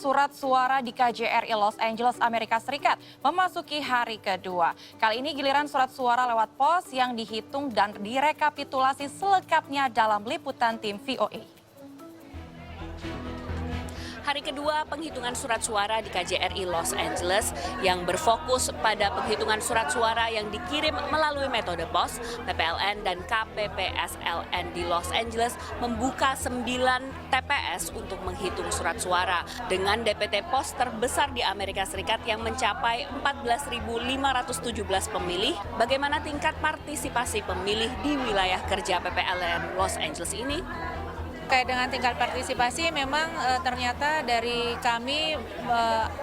surat suara di KJRI Los Angeles, Amerika Serikat memasuki hari kedua. Kali ini giliran surat suara lewat pos yang dihitung dan direkapitulasi selengkapnya dalam liputan tim VOA. Hari kedua penghitungan surat suara di KJRI Los Angeles yang berfokus pada penghitungan surat suara yang dikirim melalui metode pos, PPLN dan KPPSLN di Los Angeles membuka 9 TPS untuk menghitung surat suara dengan DPT pos terbesar di Amerika Serikat yang mencapai 14.517 pemilih. Bagaimana tingkat partisipasi pemilih di wilayah kerja PPLN Los Angeles ini? Terkait dengan tingkat partisipasi memang ternyata dari kami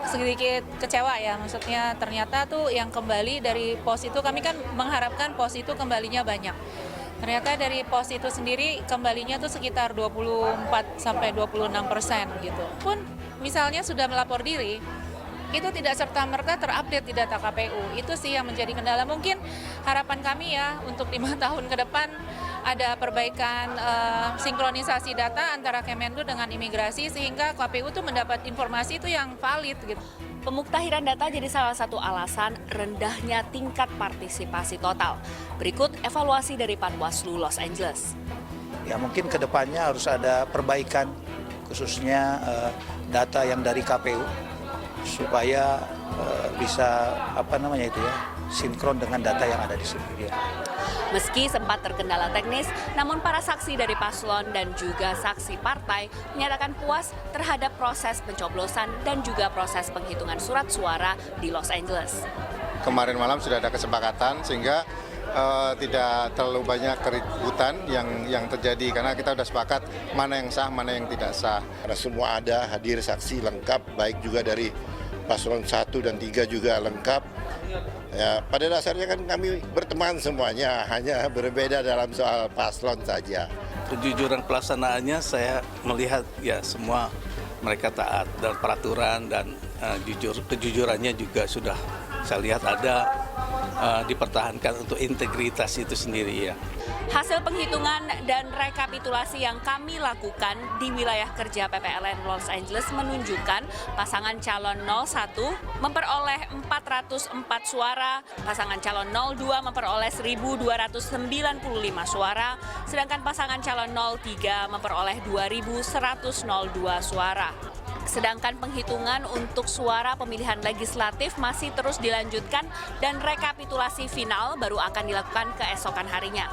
sedikit kecewa ya, maksudnya ternyata tuh yang kembali dari pos itu kami kan mengharapkan pos itu kembalinya banyak. Ternyata dari pos itu sendiri kembalinya tuh sekitar 24 sampai 26% gitu. Pun misalnya sudah melapor diri, itu tidak serta-merta terupdate di data KPU. Itu sih yang menjadi kendala. Mungkin harapan kami ya untuk 5 tahun ke depan ada perbaikan sinkronisasi data antara Kemenlu dengan imigrasi sehingga KPU tuh mendapat informasi itu yang valid gitu. Pemuktahiran data jadi salah satu alasan rendahnya tingkat partisipasi total. Berikut evaluasi dari Panwaslu Los Angeles. Ya mungkin ke depannya harus ada perbaikan khususnya data yang dari KPU supaya bisa sinkron dengan data yang ada di sini. Meski sempat terkendala teknis, namun para saksi dari paslon dan juga saksi partai menyatakan puas terhadap proses pencoblosan dan juga proses penghitungan surat suara di Los Angeles. Kemarin malam sudah ada kesepakatan sehingga tidak terlalu banyak keributan yang terjadi karena kita sudah sepakat mana yang sah, mana yang tidak sah. Karena semua ada hadir saksi lengkap, baik juga dari paslon 1 dan 3 juga lengkap. Ya, pada dasarnya kan kami berteman semuanya, hanya berbeda dalam soal paslon saja. Kejujuran pelaksanaannya saya melihat ya semua mereka taat dan peraturan dan kejujurannya juga sudah saya lihat ada dipertahankan untuk integritas itu sendiri ya. Hasil penghitungan dan rekapitulasi yang kami lakukan di wilayah kerja PPLN Los Angeles menunjukkan pasangan calon 01 memperoleh 404 suara, pasangan calon 02 memperoleh 1.295 suara, sedangkan pasangan calon 03 memperoleh 2.102 suara. Sedangkan penghitungan untuk suara pemilihan legislatif masih terus dilanjutkan dan rekapitulasi final baru akan dilakukan keesokan harinya.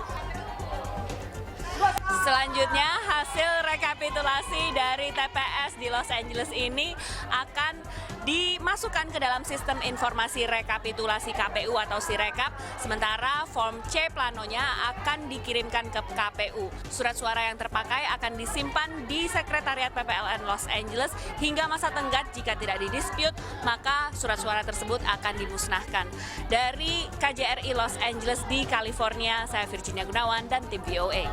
Selanjutnya, hasil rekapitulasi dari TPS di Los Angeles ini akan dimasukkan ke dalam sistem informasi rekapitulasi KPU atau Sirekap, sementara form C planonya akan dikirimkan ke KPU. Surat suara yang terpakai akan disimpan di Sekretariat PPLN Los Angeles hingga masa tenggat. Jika tidak didispute, maka surat suara tersebut akan dimusnahkan. Dari KJRI Los Angeles di California, saya Virginia Gunawan dan tim VOA.